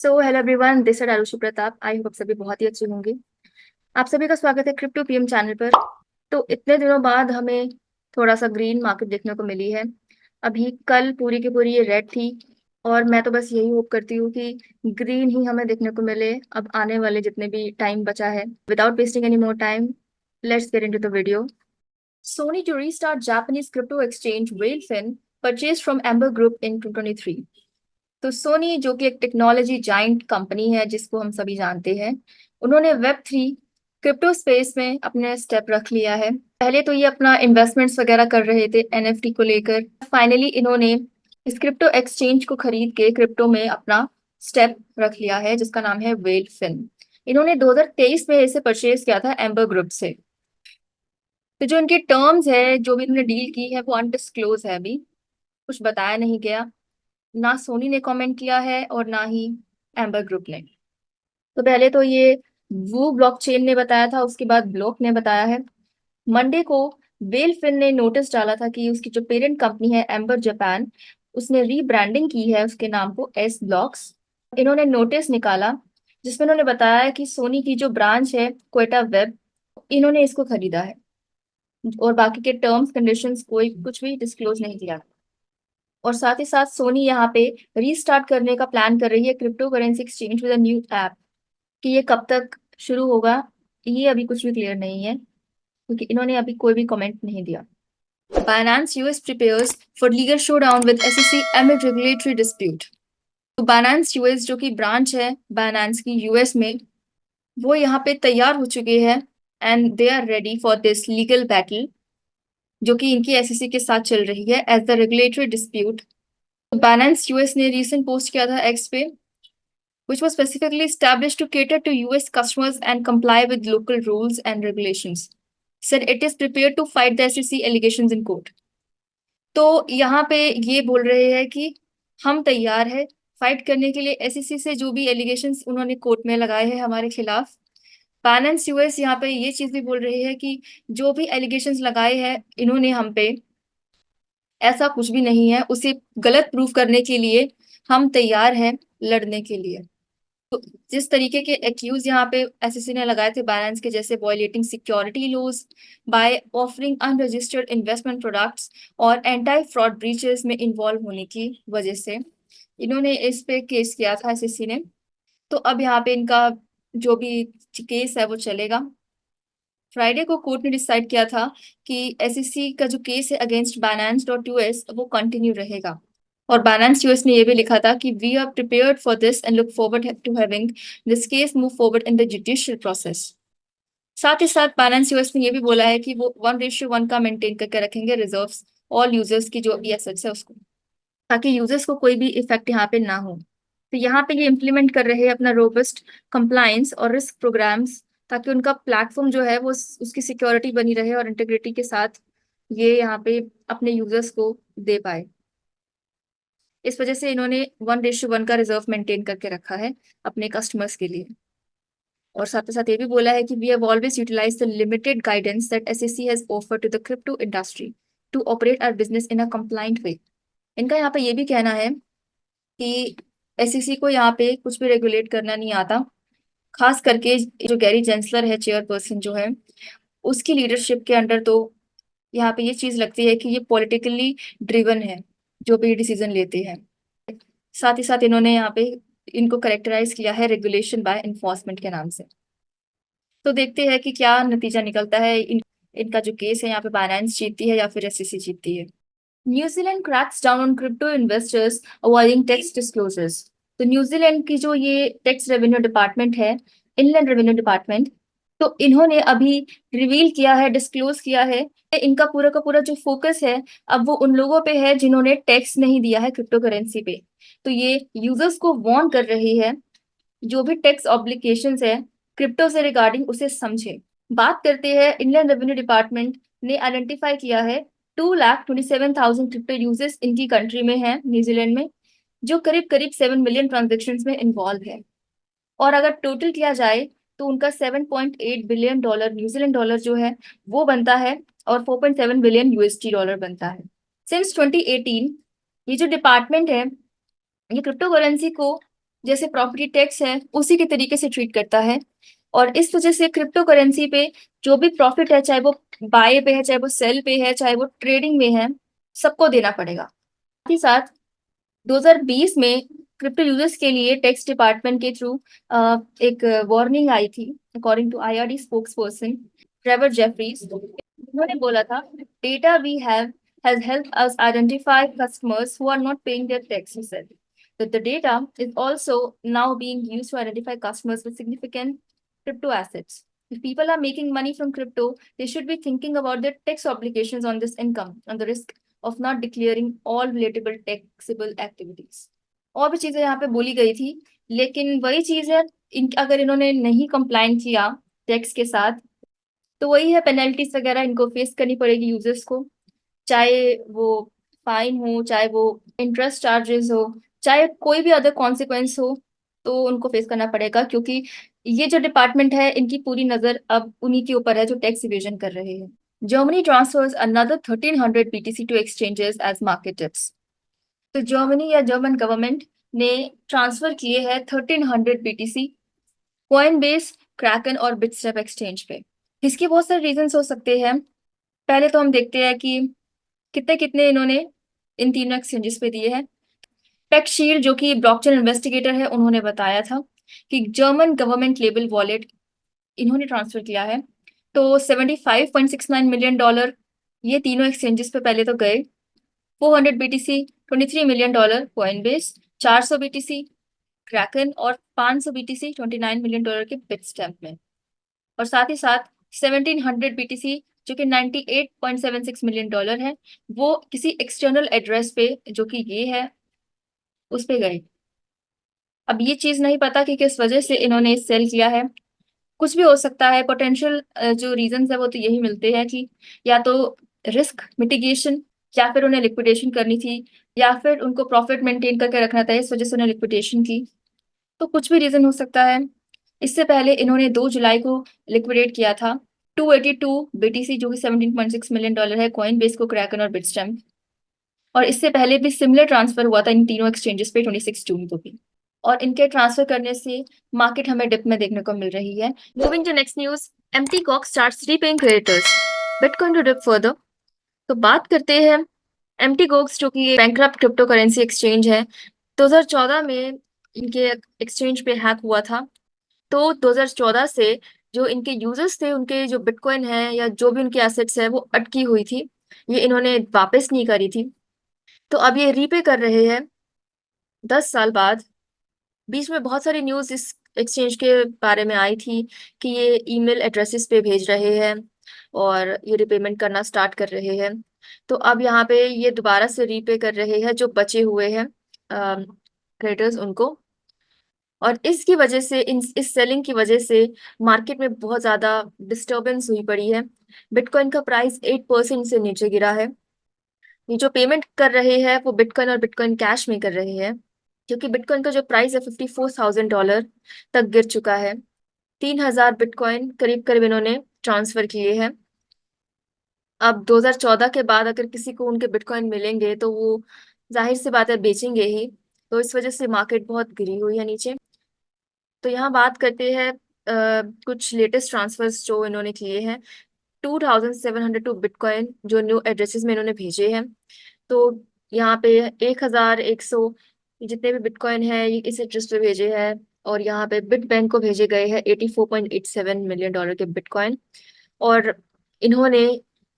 So hello everyone, this is Arushi Pratap. I hope आप सभी बहुत ही अच्छे होंगे। आप सभी का स्वागत है क्रिप्टो पीएम चैनल पर। तो इतने दिनों बाद हमें थोड़ा सा ग्रीन मार्केट देखने को मिली है। अभी कल पूरी की पूरी ये रेड थी, और मैं तो बस यही होप करती हूँ कि ग्रीन ही हमें देखने को मिले अब आने वाले जितने भी टाइम बचा है। Without wasting any more time, let's get into the video. Sony to restart Japanese crypto exchange Whalefin purchased from Amber Group in 2023। तो सोनी जो कि एक टेक्नोलॉजी जाइंट कंपनी है जिसको हम सभी जानते हैं, उन्होंने वेब 3 क्रिप्टो स्पेस में अपने स्टेप रख लिया है। पहले तो ये अपना इन्वेस्टमेंट्स वगैरह कर रहे थे एनएफटी को लेकर। फाइनली इन्होंने इस क्रिप्टो एक्सचेंज को खरीद के क्रिप्टो में अपना स्टेप रख लिया है जिसका नाम है वेल फिन। इन्होंने 2023 में इसे परचेज किया था एम्बर ग्रुप से। तो जो इनके टर्म्स है, जो भी इन्होंने डील की है, वो अनडिस्क्लोज है, अभी कुछ बताया नहीं गया। ना सोनी ने कमेंट किया है और ना ही एम्बर ग्रुप ने। तो पहले तो ये वू ब्लॉकचेन ने बताया था, उसके बाद ब्लॉक ने बताया है। मंडे को वेलफिन ने नोटिस डाला था कि उसकी जो पेरेंट कंपनी है एम्बर जापान, उसने रीब्रांडिंग की है उसके नाम को एस ब्लॉक्स। इन्होंने नोटिस निकाला जिसमें उन्होंने बताया कि सोनी की जो ब्रांच है क्वेटा वेब, इन्होंने इसको खरीदा है, और बाकी के टर्म्स कंडीशंस कोई कुछ भी डिस्क्लोज नहीं किया। और साथ ही साथ सोनी यहाँ पे रीस्टार्ट करने का प्लान कर रही है crypto currency exchange with a new app. कि ये कब तक शुरू होगा, ये अभी कुछ भी क्लियर नहीं है, क्योंकि इन्होंने अभी कोई भी कमेंट नहीं दिया। Binance US prepares for legal showdown with SEC amid regulatory dispute। तो Binance US जो कि ब्रांच है Binance की यूएस में, वो यहाँ पे तैयार हो चुके हैं and they are ready for this legal battle जो कि इनकी एसईसी के साथ चल रही है as the regulatory dispute. Binance US ने रीसेंट पोस्ट किया था एक्स पे, which was specifically established to cater to US customers and comply with local rules and regulations, said it is prepared to fight the SEC allegations in court। तो यहाँ पे ये बोल रहे हैं कि हम तैयार है फाइट करने के लिए एसईसी से जो भी एलिगेशंस उन्होंने कोर्ट में लगाए हैं हमारे खिलाफ। बाइनेंस यूएस यहाँ पे ये चीज भी बोल रही है कि जो भी एलिगेशंस लगाए हैं इन्होंने हम पे, ऐसा कुछ भी नहीं है, उसे गलत प्रूफ करने के लिए हम तैयार हैं लड़ने के लिए। तो जिस तरीके के एक्यूज यहाँ पे एसएससी ने लगाए थे बाइनेंस के, जैसे violating security laws by offering unregistered investment products और एंटी फ्रॉड ब्रीचेस में इन्वॉल्व होने की वजह से, इन्होंने इस पे केस किया था एसएससी ने। तो अब यहाँ पे इनका जो भी केस है वो चलेगा। फ्राइडे को कोर्ट ने डिसाइड किया था कि एसईसी का जो केस है अगेंस्ट बाइनेंस डॉट यूएस वो कंटिन्यू रहेगा। और बाइनेंस यूएस ने ये भी लिखा था कि we are prepared for this and look forward to having this case move forward in the judicial process. साथ ही साथ बाइनेंस यूएस ने ये भी बोला है कि वो 1:1 का मेंटेन करके रखेंगे रिजर्व्स ऑल यूजर्स की जो भी एसेट्स है उसको, ताकि यूजर्स को कोई भी इफेक्ट यहाँ पे ना हो। तो यहाँ पे ये इम्प्लीमेंट कर रहे हैं अपना रोबस्ट कंप्लायंस और रिस्क प्रोग्राम्स, ताकि उनका प्लेटफॉर्म जो है वो उसकी सिक्योरिटी बनी रहे और इंटीग्रिटी के साथ ये यहाँ पे अपने यूजर्स को दे पाए। इस वजह से इन्होंने 1:1 का रिजर्व मेंटेन करके रखा है अपने कस्टमर्स के लिए। और साथ ही साथ ये भी बोला है कि we have always utilize the limited guidance that SSC has offer to the crypto industry to operate our business in a compliant way. इनका यहाँ पे ये भी कहना है कि एसईसी को यहाँ पे कुछ भी रेगुलेट करना नहीं आता। खास करके जो गैरी जेंसलर है चेयरपर्सन जो है, उसकी लीडरशिप के अंडर तो यहाँ पे ये चीज लगती है कि ये पॉलिटिकली ड्रिवन है जो भी डिसीजन लेते हैं। साथ ही साथ इन्होंने यहाँ पे इनको करेक्टराइज किया है रेगुलेशन बाय इन्फोर्समेंट के नाम से। तो देखते हैं कि क्या नतीजा निकलता है। इनका जो केस है यहाँ पे बाइनेंस जीतती है या फिर एसईसी जीतती है। New Zealand cracks down on crypto investors avoiding tax disclosures. तो न्यूजीलैंड की जो ये टैक्स रेवेन्यू डिपार्टमेंट है, इनलैंड रेवेन्यू डिपार्टमेंट, तो इन्होंने अभी रिवील किया है, डिस्क्लोज किया है, इनका पूरा का पूरा जो फोकस है अब वो उन लोगों पे है जिन्होंने टैक्स नहीं दिया है क्रिप्टो करेंसी पे। तो ये यूजर्स को वार्न कर रही है, जो भी टैक्स ऑब्लिगेशंस है क्रिप्टो से रिगार्डिंग उसे समझे। बात करते हैं, इंडियन रेवेन्यू डिपार्टमेंट ने आइडेंटिफाई किया है 2,27,000 क्रिप्टो यूजर्स इनकी कंट्री में है न्यूजीलैंड में, जो करीब करीब 7 मिलियन ट्रांजेक्शन में इन्वॉल्व है। और अगर टोटल किया जाए तो उनका $7.8 बिलियन न्यूजीलैंड डॉलर जो है वो बनता है, और 4.7 बिलियन यूएसडी डॉलर बनता है। सिंस 2018 ये जो डिपार्टमेंट है, ये क्रिप्टो करेंसी को जैसे प्रॉपर्टी टैक्स है उसी के तरीके से ट्रीट करता है। और इस वजह से क्रिप्टो करेंसी पे जो भी प्रॉफिट है, चाहे वो बाय पे है, चाहे वो सेल पे है, चाहे वो ट्रेडिंग में है, सबको देना पड़ेगा। साथ ही साथ 2020 में क्रिप्टो यूजर्स के लिए टैक्स डिपार्टमेंट के थ्रू एक वार्निंग आई थी। According to IRD spokesperson Trevor Jeffries, उन्होंने बोला था, data we have has helped us identify customers who are not paying their tax, he said. That the data is also now being used to identify customers with significant crypto assets. If people are making money from crypto, they should be thinking about their tax obligations on this income and the risk of not declaring all relatable taxable activities. और भी चीजें यहाँ पे बोली गई थी, लेकिन वही चीज है, अगर इन्होंने नहीं कंप्लाइन किया टैक्स के साथ, तो वही है, पेनल्टीज वगैरह इनको फेस करनी पड़ेगी यूजर्स को, चाहे वो फाइन हो, चाहे वो इंटरेस्ट चार्जेस हो, चाहे कोई भी अदर कॉन्सिक्वेंस हो, तो उनको फेस करना पड़ेगा, क्योंकि ये जो डिपार्टमेंट है इनकी पूरी नजर अब उन्हीं के ऊपर है जो टैक्स इवेजन कर रहे हैं। Germany transfers another 1300 BTC to exchanges as market dips. तो जर्मनी या जर्मन गवर्नमेंट ने ट्रांसफर किए हैं 1300 BTC कॉइन बेस, क्रैकन और बिटस्टेप एक्सचेंज पे। इसके बहुत सारे रीजंस हो सकते हैं। पहले तो हम देखते हैं कि कितने कितने इन्होंने इन तीनों एक्सचेंजेस पे दिए हैं। टेकशील्ड जो कि ब्लॉकचेन इन्वेस्टिगेटर है, उन्होंने बताया था कि जर्मन गवर्नमेंट लेबल वॉलेट इन्होंने ट्रांसफर किया है। तो $75.69 मिलियन ये तीनों एक्सचेंजेस पे पहले तो गए। 400 BTC, $23 million coin base, 400 BTC Kraken और 500 BTC $29 मिलियन के बिट स्टैम्प में। और साथ ही साथ 1700 BTC जो कि $98.76 मिलियन है, वो किसी एक्सटर्नल एड्रेस पे जो कि ये है उस पे गए। अब ये चीज नहीं पता कि किस वजह से इन्होंने सेल किया है, कुछ भी हो सकता है। पोटेंशियल जो रीजंस है वो तो यही मिलते हैं कि या तो रिस्क मिटिगेशन, या फिर उन्हें लिक्विडेशन करनी थी, या फिर उनको प्रॉफिट मेंटेन करके रखना था, इस वजह से उन्हें लिक्विडेशन की। तो कुछ भी रीजन हो सकता है। इससे पहले इन्होंने 2 जुलाई को लिक्विडेट किया था 282 BTC जो कि $17.6 मिलियन है, कॉइन बेस को, क्रैकन और बिटस्टैम्प। और इससे पहले भी सिमिलर ट्रांसफर हुआ था इन तीनों एक्सचेंजेस पे 26 जून को भी। और इनके ट्रांसफर करने से मार्केट हमें डिप में देखने को मिल रही है। Moving to next news, Mt Gox starts repaying creditors, bitcoin to dip further. तो बात करते हैं एम्प्टी कॉक्स जो कि बैंकक्रप्ट क्रिप्टो करेंसी एक्सचेंज है। 2014 में इनके एक्सचेंज पे हैक हुआ था। तो 2014 से जो इनके यूजर्स थे, उनके जो बिटकॉइन है या जो भी उनकी एसेट्स है वो अटकी हुई थी, ये इन्होंने वापस नहीं करी थी। तो अब ये रीपे कर रहे हैं 10 साल बाद। बीच में बहुत सारी न्यूज इस एक्सचेंज के बारे में आई थी कि ये ईमेल एड्रेसेस पे भेज रहे हैं और ये रिपेमेंट करना स्टार्ट कर रहे हैं। तो अब यहाँ पे ये दोबारा से रीपे कर रहे हैं जो बचे हुए हैं क्रेडिटर्स उनको। और इसकी वजह से इस सेलिंग की वजह से मार्केट में बहुत ज्यादा डिस्टरबेंस हुई पड़ी है। बिटकॉइन का प्राइस 8% से नीचे गिरा है। ये जो पेमेंट कर रहे हैं वो बिटकॉइन और बिटकॉइन कैश में कर रहे हैं, क्योंकि बिटकॉइन का जो प्राइस है $54,000 तक गिर चुका है। 3,000 बिटकॉइन करीब करीब इन्होंने ट्रांसफर किए हैं। अब 2014 के बाद अगर किसी को उनके बिटकॉइन मिलेंगे तो वो जाहिर सी बात है बेचेंगे ही। तो इस वजह से मार्केट बहुत गिरी हुई है नीचे। तो यहाँ बात करते हैं कुछ लेटेस्ट ट्रांसफर्स जो इन्होंने किए हैं। 2,702 बिटकॉइन जो न्यू एड्रेसेस में इन्होंने भेजे हैं। तो यहाँ पे 1,100 जितने भी बिटकॉइन है ये इस एड्रेस पे भेजे हैं। और यहाँ पे बिट बैंक को भेजे गए हैं $84.87 मिलियन के बिटकॉइन। और इन्होंने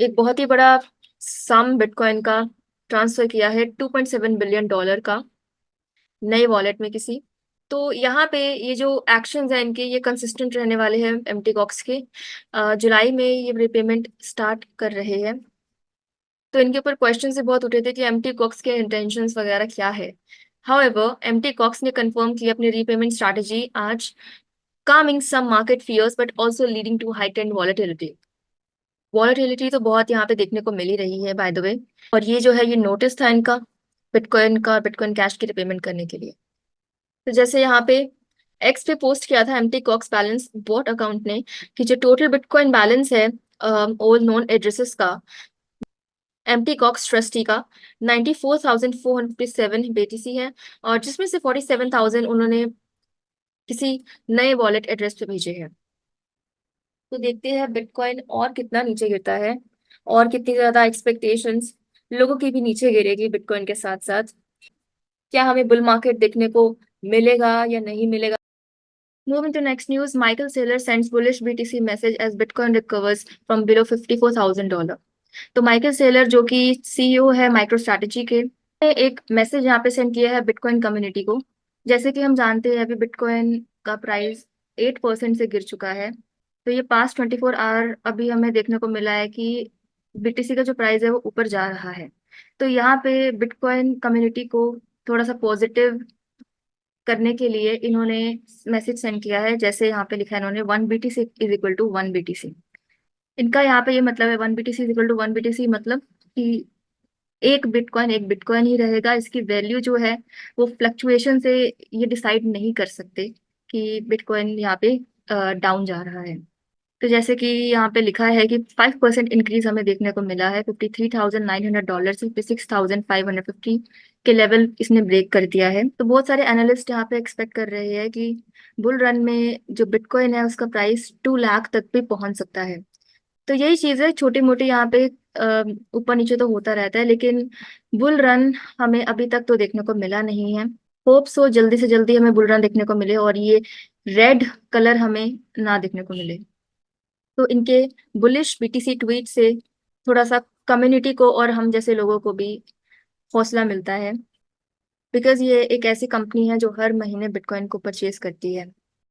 एक बहुत ही बड़ा सम बिटकॉइन का ट्रांसफर किया है $2.7 बिलियन का नए वॉलेट में किसी। तो यहाँ पे ये जो एक्शंस हैं इनके, ये कंसिस्टेंट रहने वाले हैं एम्प्टी कॉक्स के। जुलाई में ये रिपेमेंट स्टार्ट कर रहे हैं। तो इनके ऊपर क्वेश्चन से बहुत उठे थे कि एम्प्टी कॉक्स के इंटेंशंस वगैरह क्या है। हाउएवर एम्प्टी कॉक्स ने कंफर्म की अपनी रीपेमेंट स्ट्रैटेजी आज, calming some market fears but also leading to heightened volatility। Volatility तो बहुत यहाँ पे देखने को मिल ही रही है बाय द वे। और ये जो है ये नोटिस था इनका बिटकॉइन का, बिटकॉइन कैश की रिपेमेंट करने के लिए। तो जैसे यहाँ पे एक्स पे पोस्ट किया था Mt Gox balance bot account ने कि जो टोटल बिटकॉइन बैलेंस है ऑल नोन एड्रेसेस का, एम्प्टी कॉक्स ट्रस्टी का 94,457 BTC है, और जिसमें से 47,000 उन्होंने किसी नए वॉलेट एड्रेस पे भेजे हैं। तो देखते हैं बिटकॉइन और कितना नीचे गिरता है, और कितनी ज्यादा एक्सपेक्टेशंस लोगों की भी नीचे गिरेगी बिटकॉइन के साथ साथ। क्या हमें बुल मार्केट देखने को मिलेगा या नहीं मिलेगा? Moving to next news, Michael Saylor sends bullish BTC message as Bitcoin recovers from below $54,000। तो माइकल सेलर जो कि सीईओ है माइक्रो स्ट्रैटेजी के, ने एक मैसेज यहाँ पे सेंड किया है बिटकॉइन कम्युनिटी को। जैसे कि हम जानते हैं अभी बिटकॉइन का प्राइस 8% से गिर चुका है। तो ये पास्ट 24 आवर अभी हमें देखने को मिला है कि बीटीसी का जो प्राइस है वो ऊपर जा रहा है। तो यहाँ पे बिटकॉइन कम्युनिटी को थोड़ा सा पॉजिटिव करने के लिए इन्होंने मैसेज सेंड किया है। जैसे यहाँ पे लिखा है इन्होंने, 1 BTC is equal to 1 BTC। इनका यहाँ पे ये मतलब है, 1 BTC is equal to 1 BTC, मतलब कि एक बिटकॉइन ही रहेगा। इसकी वैल्यू जो है वो फ्लक्चुएशन से ये डिसाइड नहीं कर सकते कि बिटकॉइन यहाँ पे डाउन जा रहा है। तो जैसे कि यहाँ पे लिखा है कि 5% इंक्रीज हमें देखने को मिला है, $53,900 से 56,550 के लेवल इसने ब्रेक कर दिया है। तो बहुत सारे एनालिस्ट यहाँ पे एक्सपेक्ट कर रहे हैं कि बुल रन में जो बिटकॉइन है उसका प्राइस 2 लाख तक भी पहुंच सकता है। तो यही चीज है, छोटी मोटी यहाँ पे ऊपर नीचे तो होता रहता है, लेकिन बुल रन हमें अभी तक तो देखने को मिला नहीं है। होप सो जल्दी से जल्दी हमें बुल रन देखने को मिले और ये रेड कलर हमें ना देखने को मिले। तो इनके बुलिश बीटीसी ट्वीट से थोड़ा सा कम्युनिटी को और हम जैसे लोगों को भी हौसला मिलता है, बिकॉज ये एक ऐसी कंपनी है जो हर महीने बिटकॉइन को परचेज करती है।